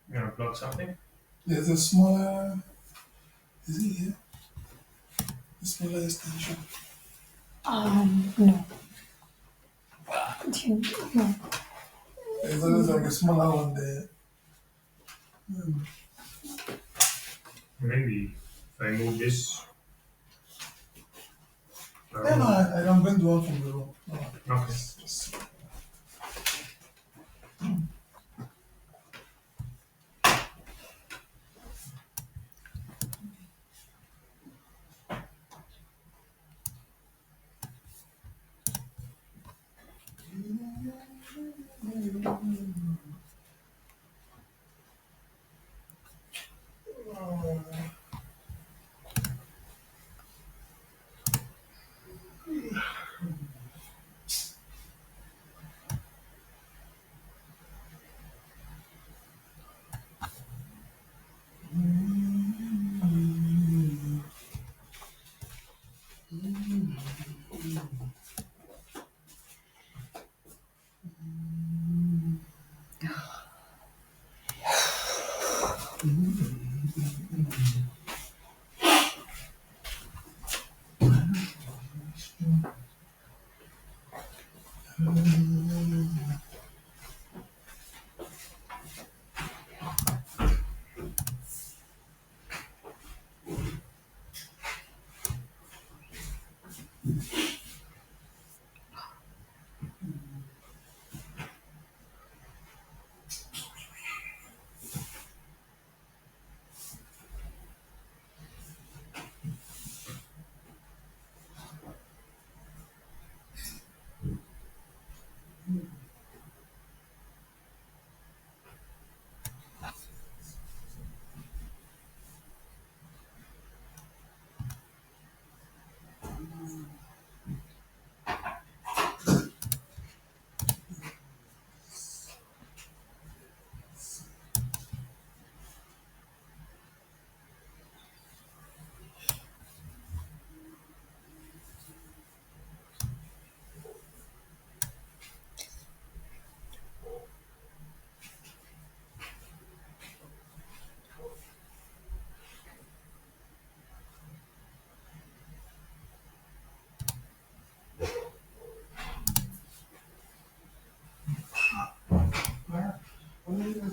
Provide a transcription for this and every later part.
You want to plug something? There's a smaller. Is it here? A smaller extension. No. No. There's always like a smaller one there. Maybe if I move this. No, I don't bring the one from the room. No. Okay. Just...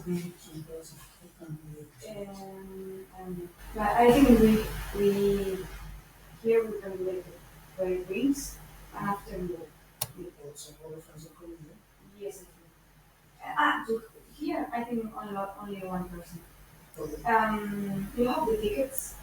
the beach in person. But I think we here we can like buy drinks and after we Some other friends are coming here. yes. Here I think only one person. Okay. You have the tickets?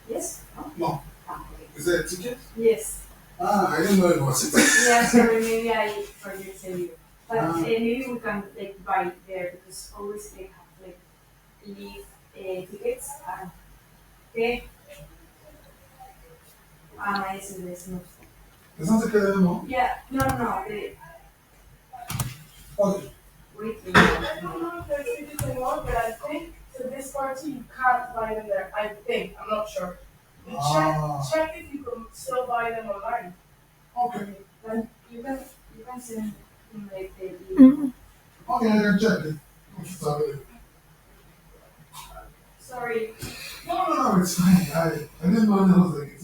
Yes? No. Okay. Is there a ticket? Yes. I didn't know it was a ticket. Yeah, sorry, maybe I forget to tell you. But maybe we can like buy it there because always they have like leave tickets. Okay. Ese es no. There's no ticket anymore? Yeah, no. Okay. Wait. I don't know if there's tickets anymore, but I think for this party you can't buy them there. I think. I'm not sure. You check if you can still buy them online. Okay. Then you can send him like the Okay, I can check it. Sorry. Sorry. No, it's fine. I didn't know there was a ticket.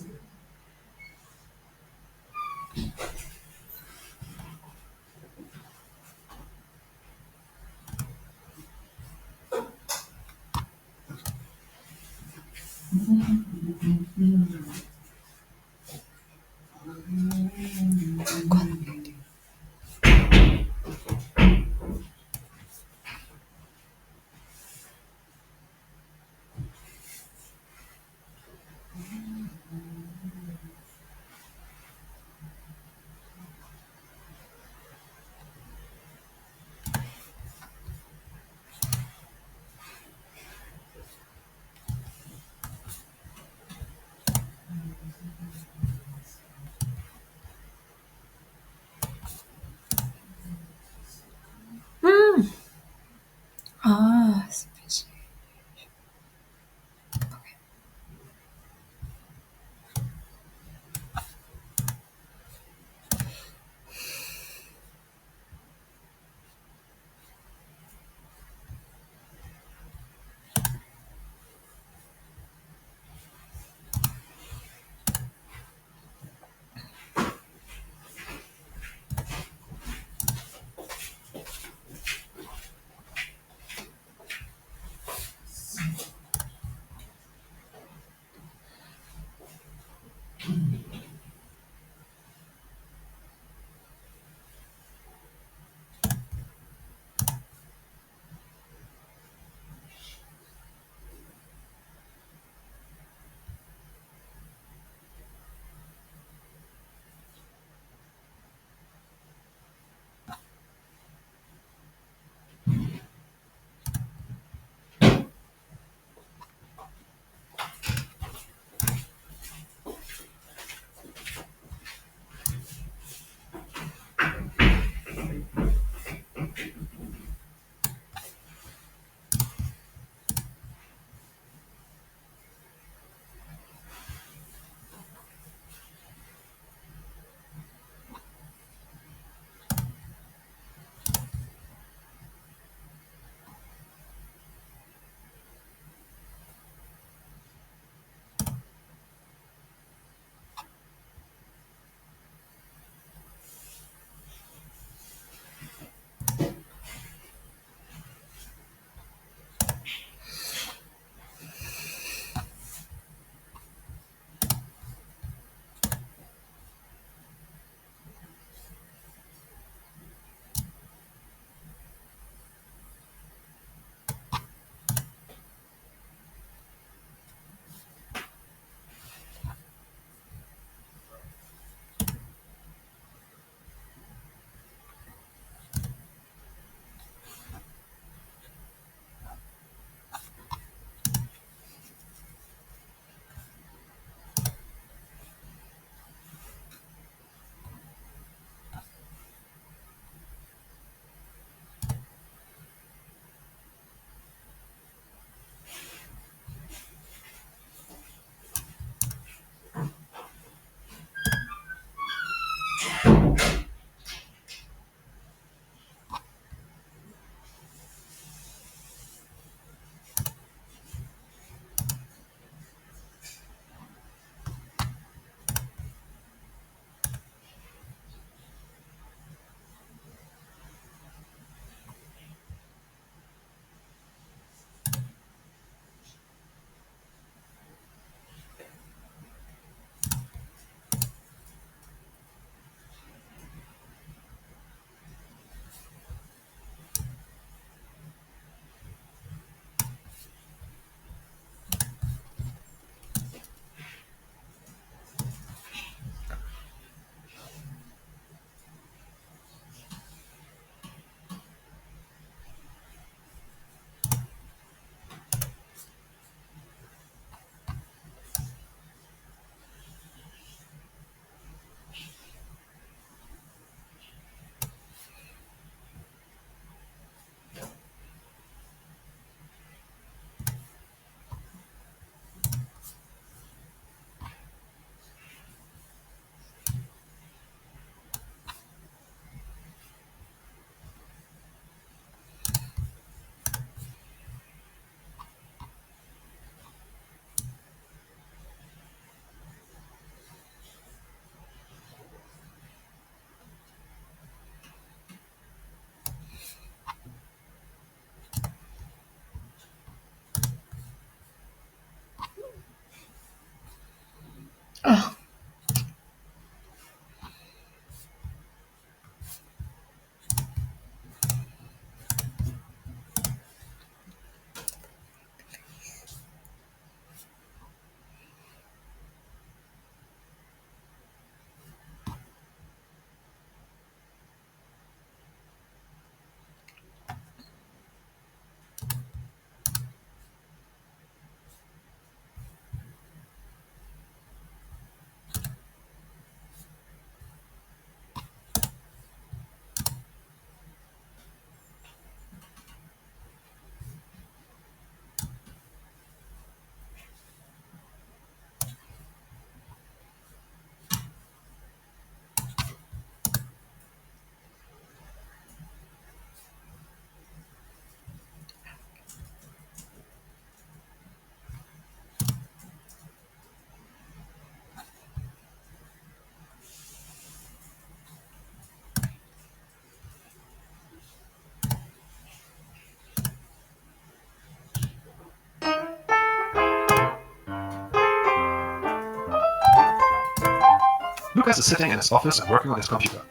Lucas is sitting in his office and working on his computer.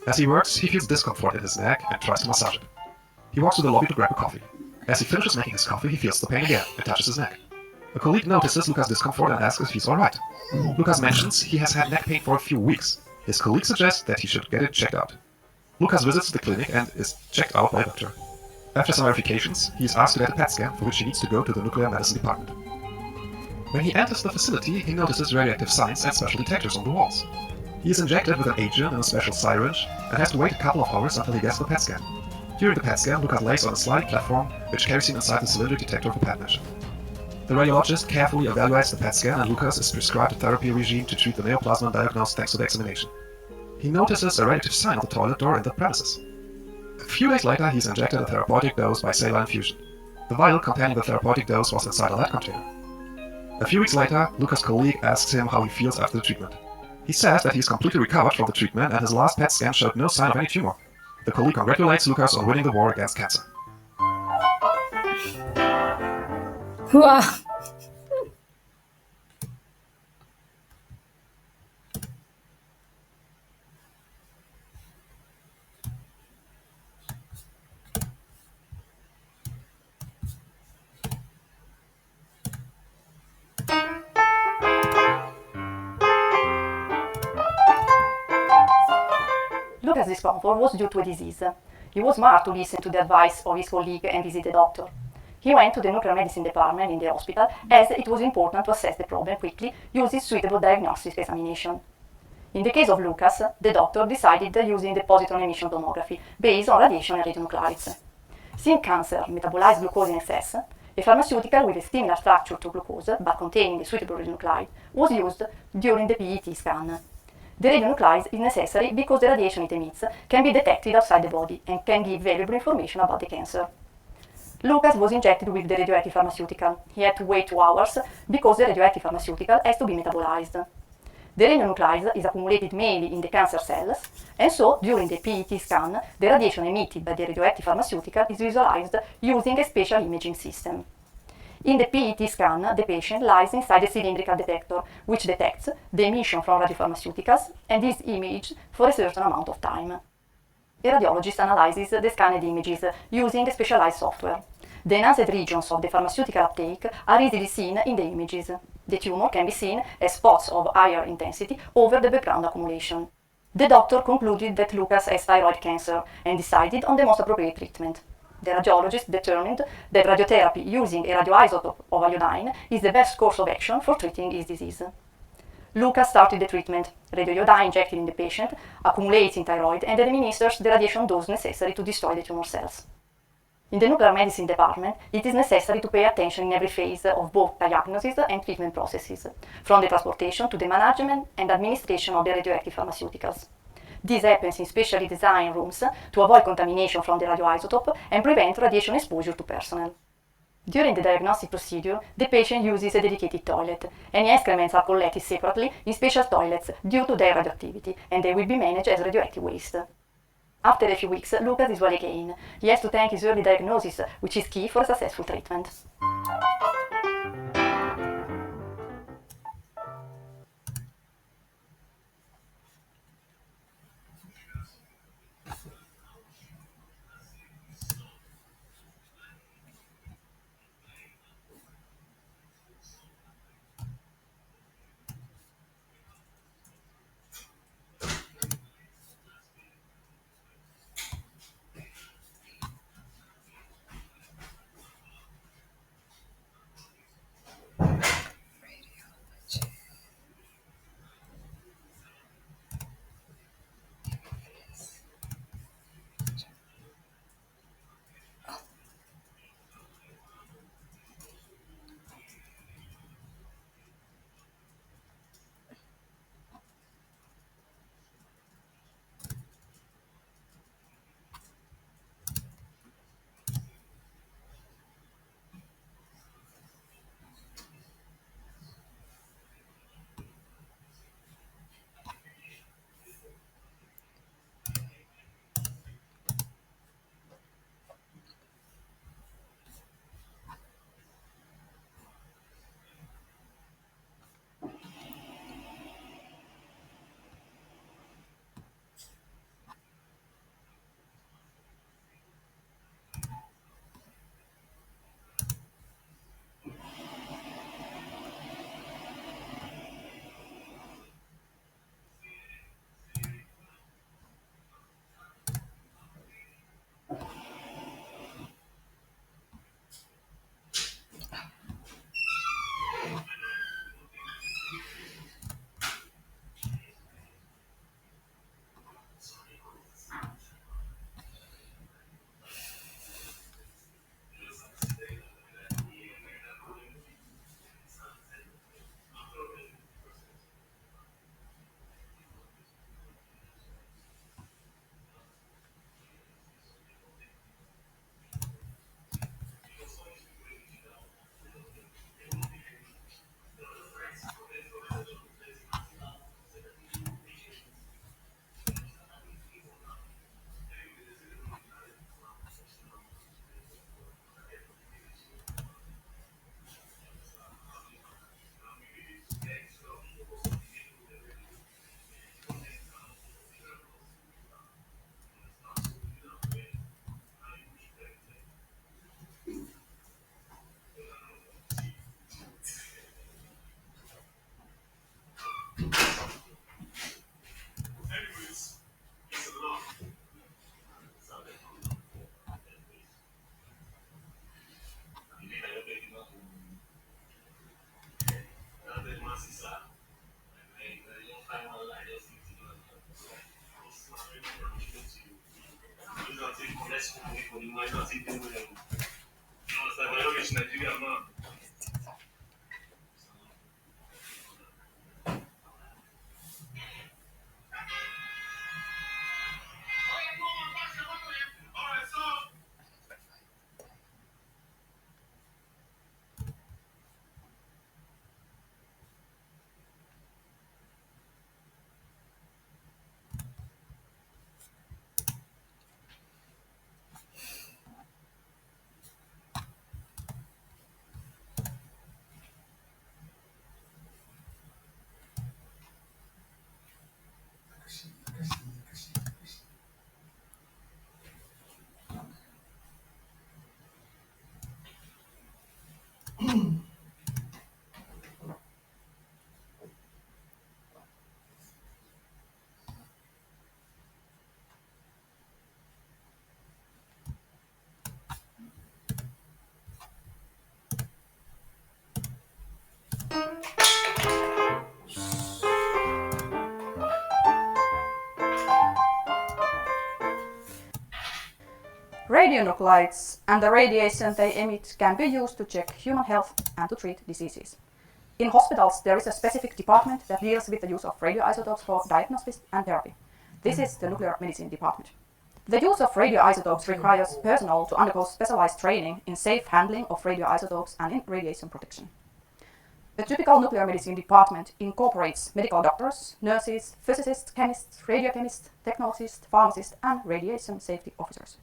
As he works, he feels discomfort in his neck and tries to massage it. He walks to the lobby to grab a coffee. As he finishes making his coffee, he feels the pain again and touches his neck. A colleague notices Lucas' discomfort and asks if he's alright. Lucas mentions he has had neck pain for a few weeks. His colleague suggests that he should get it checked out. Lucas visits the clinic and is checked out by a doctor. After some verifications, he is asked to get a PET scan, for which he needs to go to the nuclear medicine department. When he enters the facility, he notices radioactive signs and special detectors on the walls. He is injected with an agent in a special syringe and has to wait a couple of hours until he gets the PET scan. During the PET scan, Lucas lays on a sliding platform which carries him inside the cylindric detector of a PET mesh. The radiologist carefully evaluates the PET scan and Lucas is prescribed a therapy regime to treat the neoplasm diagnosed thanks to the examination. He notices a radioactive sign on the toilet door in the premises. A few days later, he is injected a therapeutic dose by saline infusion. The vial containing the therapeutic dose was inside a lead container. A few weeks later, Lucas' colleague asks him how he feels after the treatment. He says that he is completely recovered from the treatment and his last PET scan showed no sign of any tumor. The colleague congratulates Lucas on winning the war against cancer. うわ Lucas' discomfort was due to a disease. He was smart to listen to the advice of his colleague and visit the doctor. He went to the nuclear medicine department in the hospital as it was important to assess the problem quickly using suitable diagnostic examination. In the case of Lucas, the doctor decided using the positron emission tomography based on radiation and radionuclides. Since cancer metabolizes glucose in excess, a pharmaceutical with a similar structure to glucose but containing a suitable radionuclide was used during the PET scan. The radionuclide is necessary because the radiation it emits can be detected outside the body and can give valuable information about the cancer. Lucas was injected with the radioactive pharmaceutical. He had to wait 2 hours because the radioactive pharmaceutical has to be metabolized. The radionuclide is accumulated mainly in the cancer cells, and so during the PET scan, the radiation emitted by the radioactive pharmaceutical is visualized using a spatial imaging system. In the PET scan, the patient lies inside a cylindrical detector, which detects the emission from radiopharmaceuticals and is imaged for a certain amount of time. A radiologist analyzes the scanned images using a specialized software. The enhanced regions of the pharmaceutical uptake are easily seen in the images. The tumor can be seen as spots of higher intensity over the background accumulation. The doctor concluded that Lucas has thyroid cancer and decided on the most appropriate treatment. The radiologist determined that radiotherapy using a radioisotope of iodine is the best course of action for treating his disease. Lucas started the treatment. Radioiodine injected in the patient accumulates in thyroid and administers the radiation dose necessary to destroy the tumor cells. In the nuclear medicine department, it is necessary to pay attention in every phase of both diagnosis and treatment processes, from the transportation to the management and administration of the radioactive pharmaceuticals. This happens in specially designed rooms to avoid contamination from the radioisotope and prevent radiation exposure to personnel. During the diagnostic procedure, the patient uses a dedicated toilet. Any excrements are collected separately in special toilets due to their radioactivity, and they will be managed as radioactive waste. After a few weeks, Lucas is well again. He has to thank his early diagnosis, which is key for a successful treatment. Radionuclides and the radiation they emit can be used to check human health and to treat diseases. In hospitals, there is a specific department that deals with the use of radioisotopes for diagnosis and therapy. This is the nuclear medicine department. The use of radioisotopes requires personnel to undergo specialized training in safe handling of radioisotopes and in radiation protection. A typical nuclear medicine department incorporates medical doctors, nurses, physicists, chemists, radiochemists, technologists, pharmacists, and radiation safety officers.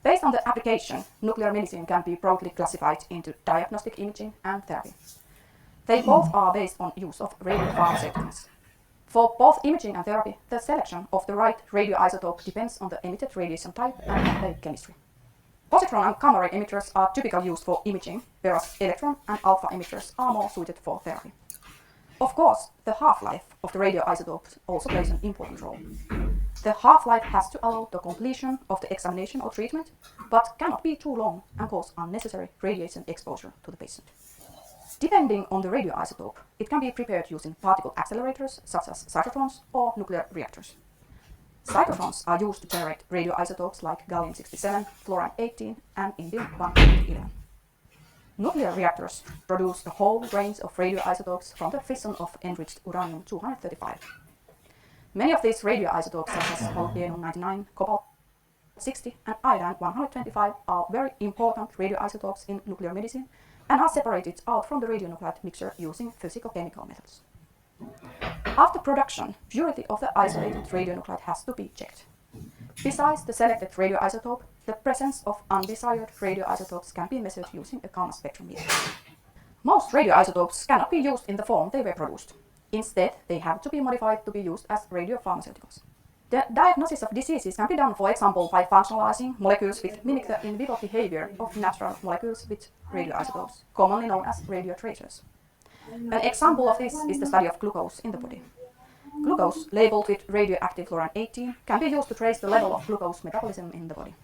Based on the application, nuclear medicine can be broadly classified into diagnostic imaging and therapy. They both are based on use of radiopharmaceuticals. For both imaging and therapy, the selection of the right radioisotope depends on the emitted radiation type and the chemistry. Positron and gamma ray emitters are typically used for imaging, whereas electron and alpha emitters are more suited for therapy. Of course, the half-life of the radioisotope also plays an important role. The half-life has to allow the completion of the examination or treatment, but cannot be too long and cause unnecessary radiation exposure to the patient. Depending on the radioisotope, it can be prepared using particle accelerators such as cyclotrons or nuclear reactors. Cyclotrons are used to generate radioisotopes like gallium-67, fluorine-18, and indium-111. Nuclear reactors produce a whole range of radioisotopes from the fission of enriched uranium-235. Many of these radioisotopes, such as molybdenum-99, cobalt-60, and iodine-125, are very important radioisotopes in nuclear medicine and are separated out from the radionuclide mixture using physicochemical methods. After production, purity of the isolated radionuclide has to be checked. Besides the selected radioisotope, the presence of undesired radioisotopes can be measured using a gamma spectrometer. Most radioisotopes cannot be used in the form they were produced. Instead, they have to be modified to be used as radiopharmaceuticals. The diagnosis of diseases can be done, for example, by functionalizing molecules which mimic the in vivo behavior of natural molecules with radioisotopes, commonly known as radiotracers. An example of this is the study of glucose in the body. Glucose, labeled with radioactive fluorine-18, can be used to trace the level of glucose metabolism in the body.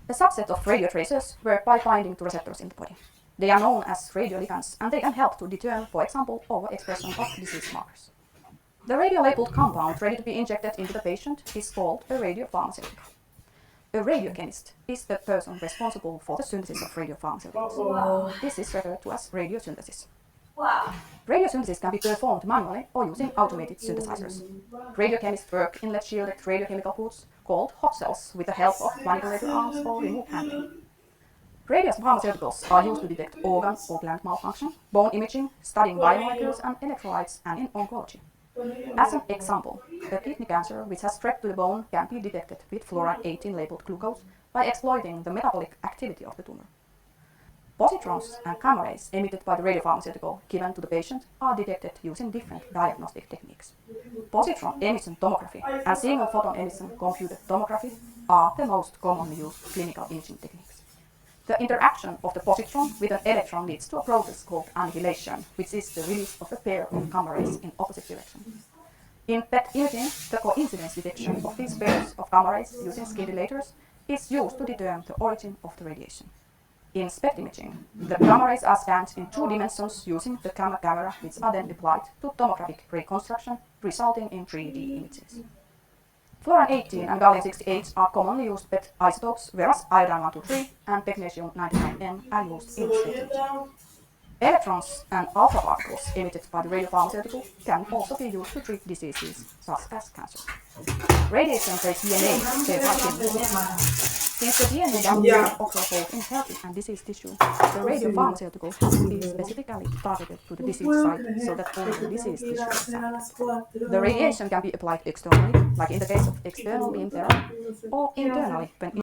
A subset of radiotracers work by binding to receptors in the body. They are known as radioligands, and they can help to determine, for example, overexpression of disease markers. The radiolabeled compound ready to be injected into the patient is called a radiopharmaceutical. A radiochemist is the person responsible for the synthesis of radiopharmaceuticals. Wow. This is referred to as radiosynthesis. Wow. Radiosynthesis can be performed manually or using automated synthesizers. Radiochemists work in lead-shielded radiochemical goods called hot cells with the help of manipulator arms for remote handling. Radiopharmaceuticals are used to detect organ or gland malfunction, bone imaging, studying biomolecules and electrolytes, and in oncology. As an example, a kidney cancer which has spread to the bone can be detected with fluorine-18 labeled glucose by exploiting the metabolic activity of the tumor. Positrons and gamma rays emitted by the radiopharmaceutical given to the patient are detected using different diagnostic techniques. Positron emission tomography and single photon emission computed tomography are the most commonly used clinical imaging techniques. The interaction of the positron with an electron leads to a process called annihilation, which is the release of a pair of gamma rays in opposite directions. In PET imaging, the coincidence detection of these pairs of gamma rays using scintillators is used to determine the origin of the radiation. In SPECT imaging, the gamma rays are scanned in 2 dimensions using the gamma camera, which are then applied to tomographic reconstruction, resulting in 3D images. Fluorine 18 and gallium 68 are commonly used PET isotopes, whereas iodine 123 and technetium 99N are used instead. Electrons and alpha particles emitted by the radiopharmaceutical can also be used to treat diseases such as cancer. Radiation breaks DNA, since the DNA doesn't occur both in healthy and diseased tissue, the radiopharmaceutical has to be specifically targeted to the disease site so that only the diseased tissue is affected. The radiation can be applied externally, like in the case of external beam therapy, or internally when